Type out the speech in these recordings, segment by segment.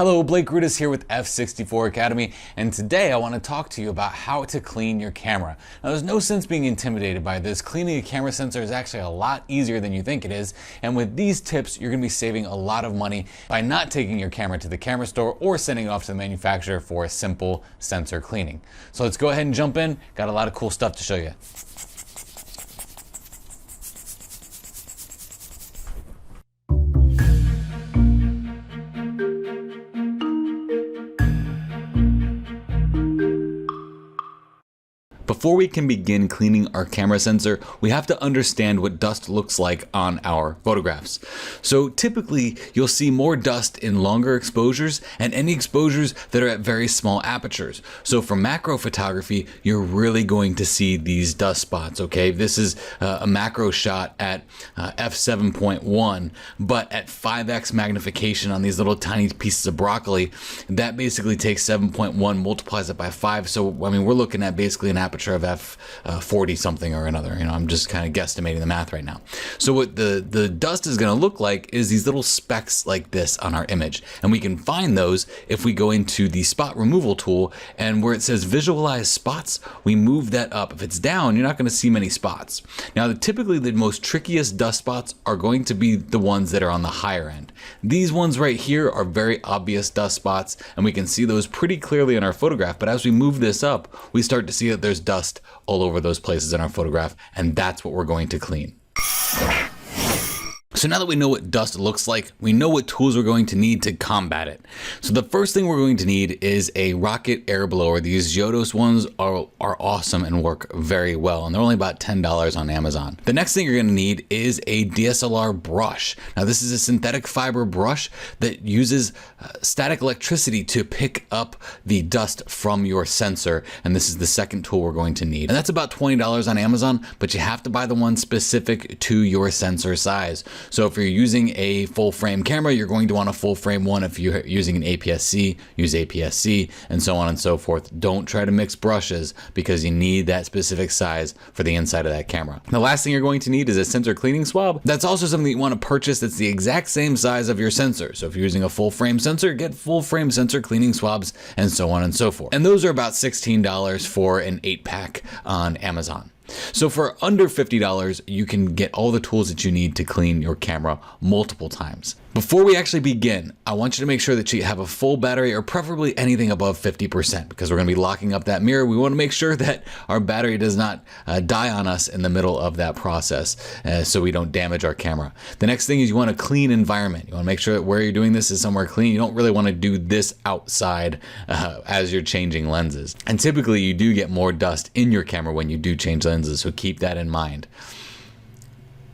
Hello, Blake Rudis here with F64 Academy, and today I want to talk to you about how to clean your camera. Now, there's no sense being intimidated by this. Cleaning a camera sensor is actually a lot easier than you think it is, and with these tips, you're going to be saving a lot of money by not taking your camera to the camera store or sending it off to the manufacturer for a simple sensor cleaning. So let's go ahead and jump in. Got a lot of cool stuff to show you. Before we can begin cleaning our camera sensor, we have to understand what dust looks like on our photographs. So typically, you'll see more dust in longer exposures and any exposures that are at very small apertures. So for macro photography, you're really going to see these dust spots, okay? This is a macro shot at f7.1, but at 5x magnification on these little tiny pieces of broccoli, that basically takes 7.1, multiplies it by 5. So, I mean, we're looking at basically an aperture of f40 something or another. You know, I'm just kind of guesstimating the math right now. So what the dust is going to look like is these little specks like this on our image, and we can find those if we go into the spot removal tool, and where it says visualize spots, we move that up. If it's down, you're not going to see many spots. Now, typically the most trickiest dust spots are going to be the ones that are on the higher end. These ones right here are very obvious dust spots, and we can see those pretty clearly in our photograph. But as we move this up, we start to see that there's dust all over those places in our photograph, and that's what we're going to clean. So now that we know what dust looks like, we know what tools we're going to need to combat it. So the first thing we're going to need is a rocket air blower. These Yodos ones are awesome and work very well, and they're only about $10 on Amazon. The next thing you're going to need is a DSLR brush. Now, this is a synthetic fiber brush that uses static electricity to pick up the dust from your sensor, and this is the second tool we're going to need. And that's about $20 on Amazon, but you have to buy the one specific to your sensor size. So if you're using a full frame camera, you're going to want a full frame one. If you're using an APS-C, use APS-C, and so on and so forth. Don't try to mix brushes because you need that specific size for the inside of that camera. The last thing you're going to need is a sensor cleaning swab. That's also something that you want to purchase that's the exact same size of your sensor. So if you're using a full frame sensor, get full frame sensor cleaning swabs, and so on and so forth. And those are about $16 for an 8-pack on Amazon. So for under $50, you can get all the tools that you need to clean your camera multiple times. Before we actually begin, I want you to make sure that you have a full battery, or preferably anything above 50%, because we're going to be locking up that mirror. We want to make sure that our battery does not die on us in the middle of that process, so we don't damage our camera. The next thing is you want a clean environment. You want to make sure that where you're doing this is somewhere clean. You don't really want to do this outside as you're changing lenses. And typically you do get more dust in your camera when you do change lenses, so keep that in mind.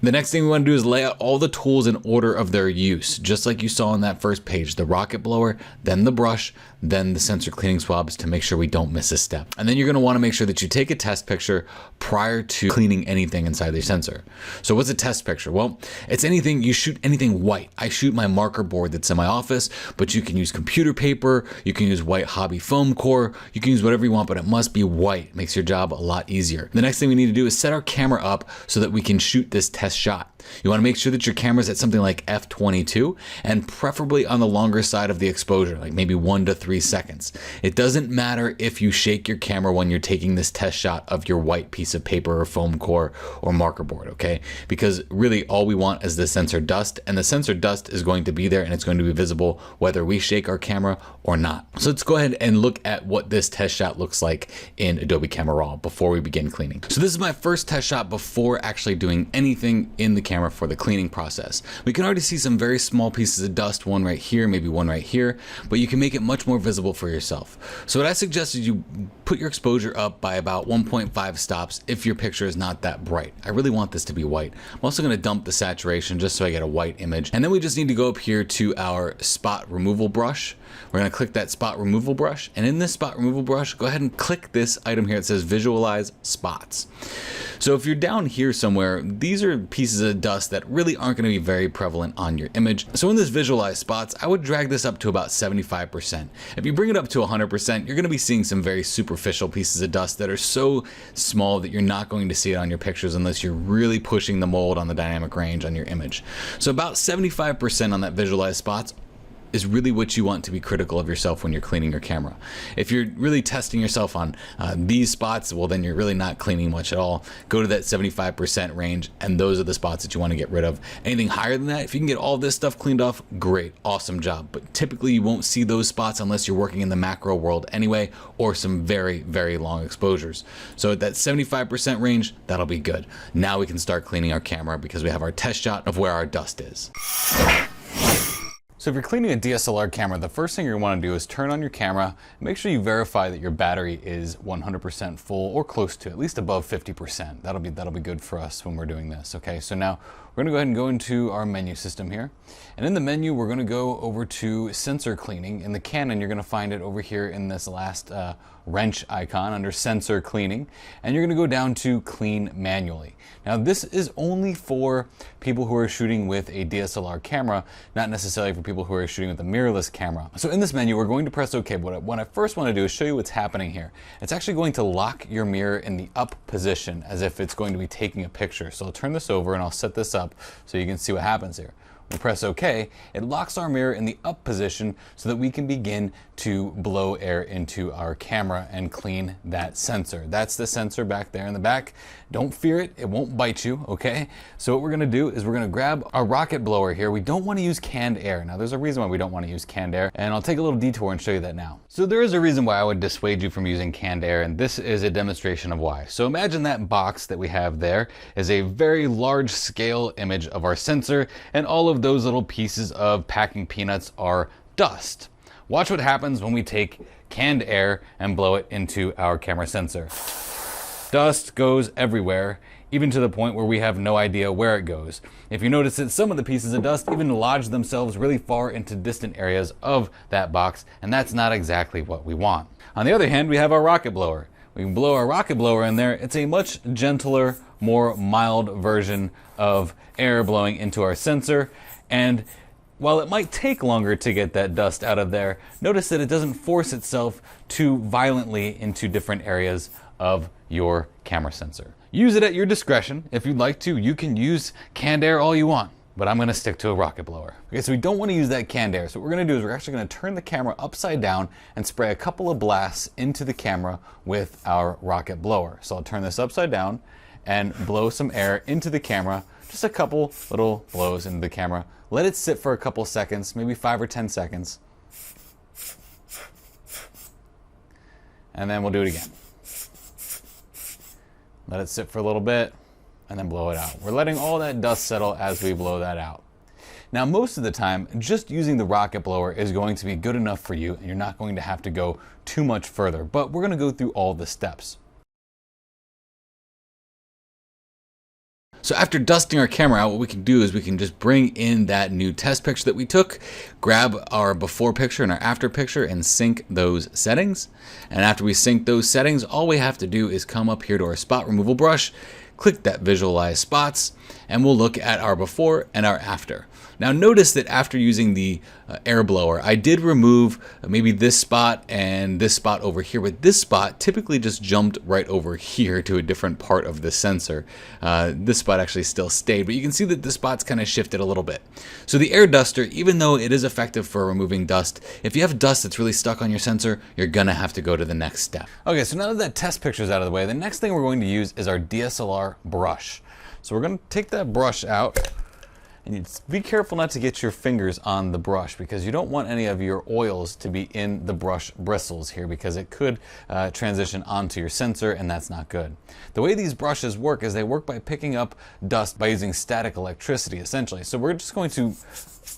The next thing we want to do is lay out all the tools in order of their use, just like you saw on that first page. The rocket blower, then the brush, then the sensor cleaning swabs, to make sure we don't miss a step. And then you're going to want to make sure that you take a test picture prior to cleaning anything inside the sensor. So what's a test picture? Well, it's anything, you shoot anything white. I shoot my marker board that's in my office, but you can use computer paper, you can use white hobby foam core, you can use whatever you want, but it must be white. It makes your job a lot easier. The next thing we need to do is set our camera up so that we can shoot this test shot. You want to make sure that your camera's at something like f22, and preferably on the longer side of the exposure, like maybe 1 to 3 seconds. It doesn't matter if you shake your camera when you're taking this test shot of your white piece of paper or foam core or marker board, okay? Because really all we want is the sensor dust, and the sensor dust is going to be there and it's going to be visible whether we shake our camera or not. So let's go ahead and look at what this test shot looks like in Adobe Camera Raw before we begin cleaning. So this is my first test shot before actually doing anything in the camera for the cleaning process. We can already see some very small pieces of dust, one right here, maybe one right here, but you can make it much more visible for yourself. So what I suggest is you put your exposure up by about 1.5 stops if your picture is not that bright. I really want this to be white. I'm also going to dump the saturation just so I get a white image. And then we just need to go up here to our spot removal brush. We're going to click that spot removal brush, and in this spot removal brush, go ahead and click this item here. It says visualize spots. So if you're down here somewhere, these are pieces of dust that really aren't going to be very prevalent on your image. So in this visualize spots, I would drag this up to about 75%. If you bring it up to 100%, you're going to be seeing some very superficial pieces of dust that are so small that you're not going to see it on your pictures unless you're really pushing the mold on the dynamic range on your image. So about 75% on that visualize spots is really what you want to be critical of yourself when you're cleaning your camera. If you're really testing yourself on these spots, well, then you're really not cleaning much at all. Go to that 75% range, and those are the spots that you want to get rid of. Anything higher than that, if you can get all this stuff cleaned off, great, awesome job. But typically you won't see those spots unless you're working in the macro world anyway, or some very, very long exposures. So at that 75% range, that'll be good. Now we can start cleaning our camera because we have our test shot of where our dust is. So if you're cleaning a DSLR camera, the first thing you're going to want to do is turn on your camera. Make sure you verify that your battery is 100% full or close to, at least above 50%. That'll be good for us when we're doing this. Okay, so now we're going to go ahead and go into our menu system here. And in the menu, we're going to go over to sensor cleaning. In the Canon, you're going to find it over here in this last wrench icon under sensor cleaning. And you're going to go down to clean manually. Now this is only for people who are shooting with a DSLR camera, not necessarily for people who are shooting with a mirrorless camera. So in this menu, we're going to press OK. But what I first want to do is show you what's happening here. It's actually going to lock your mirror in the up position as if it's going to be taking a picture. So I'll turn this over and I'll set this up so you can see what happens here. We press OK, it locks our mirror in the up position so that we can begin to blow air into our camera and clean that sensor. That's the sensor back there in the back. Don't fear it, it won't bite you, okay? So what we're gonna do is we're gonna grab our rocket blower here. We don't wanna use canned air. Now there's a reason why we don't wanna use canned air, and I'll take a little detour and show you that now. So there is a reason why I would dissuade you from using canned air, and this is a demonstration of why. So imagine that box that we have there is a very large scale image of our sensor, and all of those little pieces of packing peanuts are dust. Watch what happens when we take canned air and blow it into our camera sensor. Dust goes everywhere, even to the point where we have no idea where it goes. If you notice that some of the pieces of dust even lodge themselves really far into distant areas of that box, and that's not exactly what we want. On the other hand, we have our rocket blower. We can blow our rocket blower in there. It's a much gentler, more mild version of air blowing into our sensor. And while it might take longer to get that dust out of there, notice that it doesn't force itself too violently into different areas of your camera sensor. Use it at your discretion. If you'd like to, you can use canned air all you want, but I'm gonna stick to a rocket blower. Okay, so we don't wanna use that canned air. So what we're gonna do is we're actually gonna turn the camera upside down and spray a couple of blasts into the camera with our rocket blower. So I'll turn this upside down and blow some air into the camera, just a couple little blows into the camera. Let it sit for a couple seconds, maybe 5 or 10 seconds. And then we'll do it again. Let it sit for a little bit and then blow it out. We're letting all that dust settle as we blow that out. Now, most of the time, just using the rocket blower is going to be good enough for you, and you're not going to have to go too much further, but we're gonna go through all the steps. So after dusting our camera out, what we can do is we can just bring in that new test picture that we took, grab our before picture and our after picture and sync those settings. And after we sync those settings, all we have to do is come up here to our spot removal brush, click that visualize spots, and we'll look at our before and our after. Now notice that after using the air blower, I did remove maybe this spot and this spot over here, but this spot typically just jumped right over here to a different part of the sensor. This spot actually still stayed, but you can see that this spot's kind of shifted a little bit. So the air duster, even though it is effective for removing dust, if you have dust that's really stuck on your sensor, you're gonna have to go to the next step. Okay, so now that that test picture's out of the way, the next thing we're going to use is our DSLR brush. So we're gonna take that brush out, and you be careful not to get your fingers on the brush because you don't want any of your oils to be in the brush bristles here because it could transition onto your sensor, and that's not good. The way these brushes work is they work by picking up dust by using static electricity essentially. So we're just going to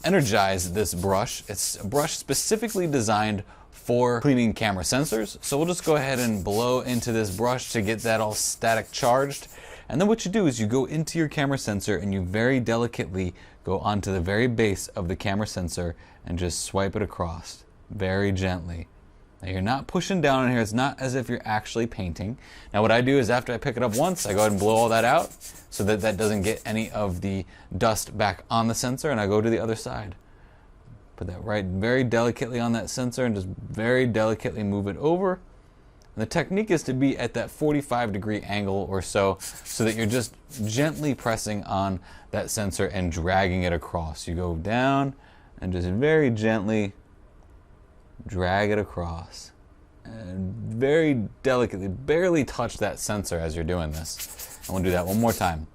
energize this brush. It's a brush specifically designed for cleaning camera sensors. So we'll just go ahead and blow into this brush to get that all static charged. And then what you do is you go into your camera sensor and you very delicately go onto the very base of the camera sensor and just swipe it across very gently. Now you're not pushing down on here. It's not as if you're actually painting. Now what I do is after I pick it up once, I go ahead and blow all that out so that that doesn't get any of the dust back on the sensor, and I go to the other side. Put that right very delicately on that sensor and just very delicately move it over. And the technique is to be at that 45-degree angle or so that you're just gently pressing on that sensor and dragging it across. You go down, and just very gently drag it across. And very delicately, barely touch that sensor as you're doing this. I want to do that one more time.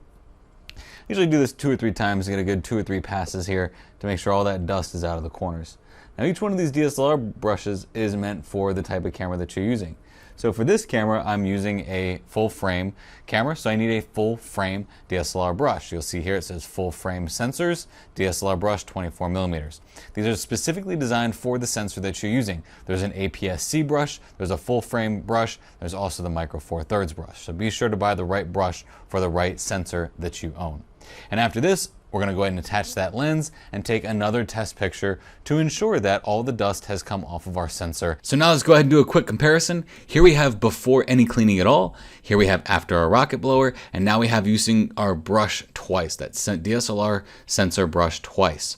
Usually do this 2 or 3 times to get a good 2 or 3 passes here to make sure all that dust is out of the corners. Now each one of these DSLR brushes is meant for the type of camera that you're using. So for this camera, I'm using a full frame camera, so I need a full frame DSLR brush. You'll see here it says full frame sensors, DSLR brush 24 millimeters. These are specifically designed for the sensor that you're using. There's an APS-C brush, there's a full frame brush, there's also the Micro Four Thirds brush. So be sure to buy the right brush for the right sensor that you own. And after this, we're going to go ahead and attach that lens and take another test picture to ensure that all the dust has come off of our sensor. So now let's go ahead and do a quick comparison. Here we have before any cleaning at all. Here we have after our rocket blower. And now we have using our brush twice, that DSLR sensor brush twice.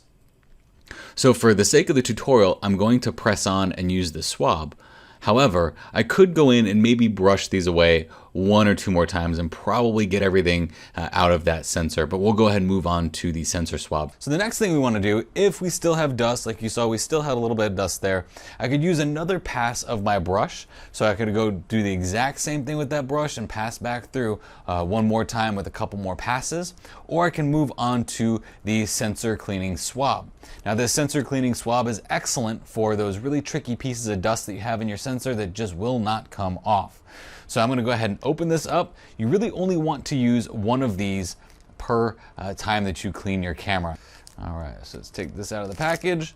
So for the sake of the tutorial, I'm going to press on and use the swab. However, I could go in and maybe brush these away 1 or 2 more times and probably get everything out of that sensor, but we'll go ahead and move on to the sensor swab. So the next thing we want to do, if we still have dust, like you saw, we still had a little bit of dust there, I could use another pass of my brush. So I could go do the exact same thing with that brush and pass back through 1 more time with a couple more passes, or I can move on to the sensor cleaning swab. Now this sensor cleaning swab is excellent for those really tricky pieces of dust that you have in your sensor that just will not come off. So I'm going to go ahead and open this up. You really only want to use one of these per time that you clean your camera. All right, so let's take this out of the package.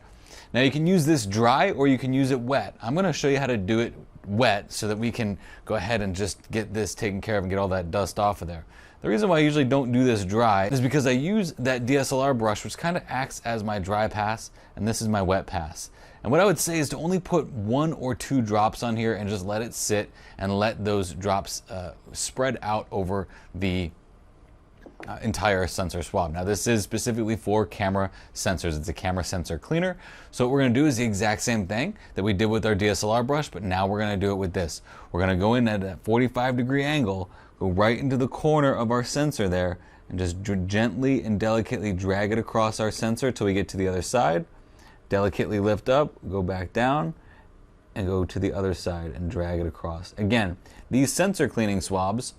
Now you can use this dry or you can use it wet. I'm going to show you how to do it wet so that we can go ahead and just get this taken care of and get all that dust off of there. The reason why I usually don't do this dry is because I use that DSLR brush, which kind of acts as my dry pass, and this is my wet pass. And what I would say is to only put 1 or 2 drops on here and just let it sit and let those drops spread out over the entire sensor swab. Now this is specifically for camera sensors. It's a camera sensor cleaner. So what we're going to do is the exact same thing that we did with our DSLR brush, but now we're going to do it with this. We're going to go in at a 45-degree angle, go right into the corner of our sensor there, and just gently and delicately drag it across our sensor till we get to the other side. Delicately lift up, go back down, and go to the other side and drag it across. Again, these sensor cleaning swabs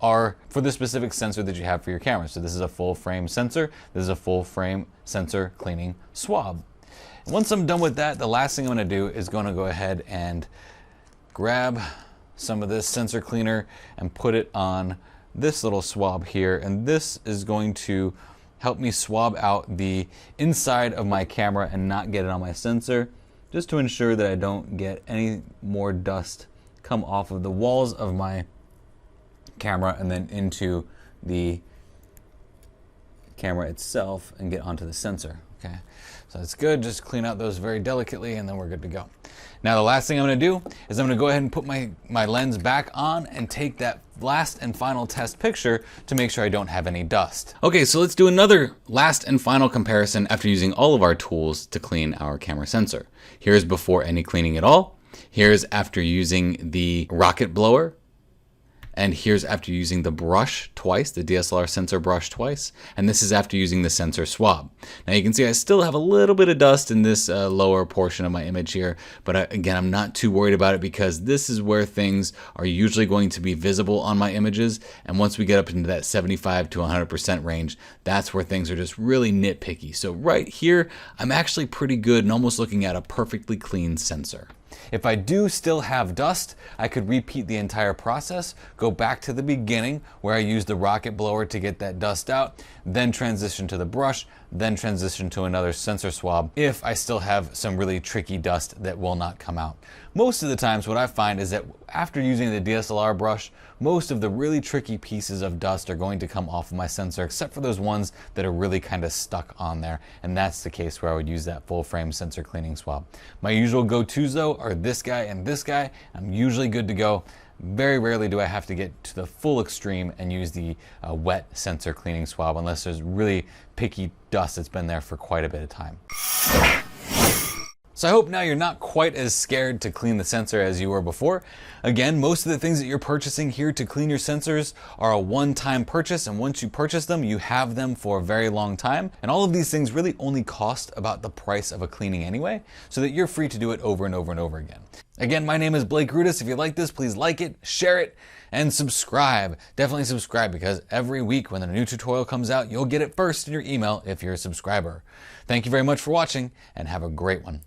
are for the specific sensor that you have for your camera. So this is a full frame sensor. This is a full frame sensor cleaning swab. And once I'm done with that, the last thing I'm going to do is going to go ahead and grab some of this sensor cleaner and put it on this little swab here. And this is going to help me swab out the inside of my camera and not get it on my sensor, just to ensure that I don't get any more dust come off of the walls of my camera and then into the camera itself and get onto the sensor. Okay, so that's good. Just clean out those very delicately and then we're good to go. Now the last thing I'm going to do is I'm going to go ahead and put my lens back on and take that last and final test picture to make sure I don't have any dust. Okay, so let's do another last and final comparison after using all of our tools to clean our camera sensor. Here's before any cleaning at all. Here's after using the rocket blower. And here's after using the brush twice, the DSLR sensor brush twice. And this is after using the sensor swab. Now you can see I still have a little bit of dust in this lower portion of my image here. But again, I'm not too worried about it because this is where things are usually going to be visible on my images. And once we get up into that 75 to 100% range, that's where things are just really nitpicky. So right here, I'm actually pretty good and almost looking at a perfectly clean sensor. If I do still have dust, I could repeat the entire process, go back to the beginning where I used the rocket blower to get that dust out, then transition to the brush, then transition to another sensor swab if I still have some really tricky dust that will not come out. Most of the times what I find is that after using the DSLR brush, most of the really tricky pieces of dust are going to come off of my sensor, except for those ones that are really kind of stuck on there. And that's the case where I would use that full frame sensor cleaning swab. My usual go-tos though are this guy and this guy. I'm usually good to go. Very rarely do I have to get to the full extreme and use the wet sensor cleaning swab unless there's really picky dust that's been there for quite a bit of time. So I hope now you're not quite as scared to clean the sensor as you were before. Again, most of the things that you're purchasing here to clean your sensors are a one-time purchase, and once you purchase them, you have them for a very long time. And all of these things really only cost about the price of a cleaning anyway, so that you're free to do it over and over and over again. Again, my name is Blake Rudis. If you like this, please like it, share it, and subscribe. Definitely subscribe, because every week when a new tutorial comes out, you'll get it first in your email if you're a subscriber. Thank you very much for watching, and have a great one.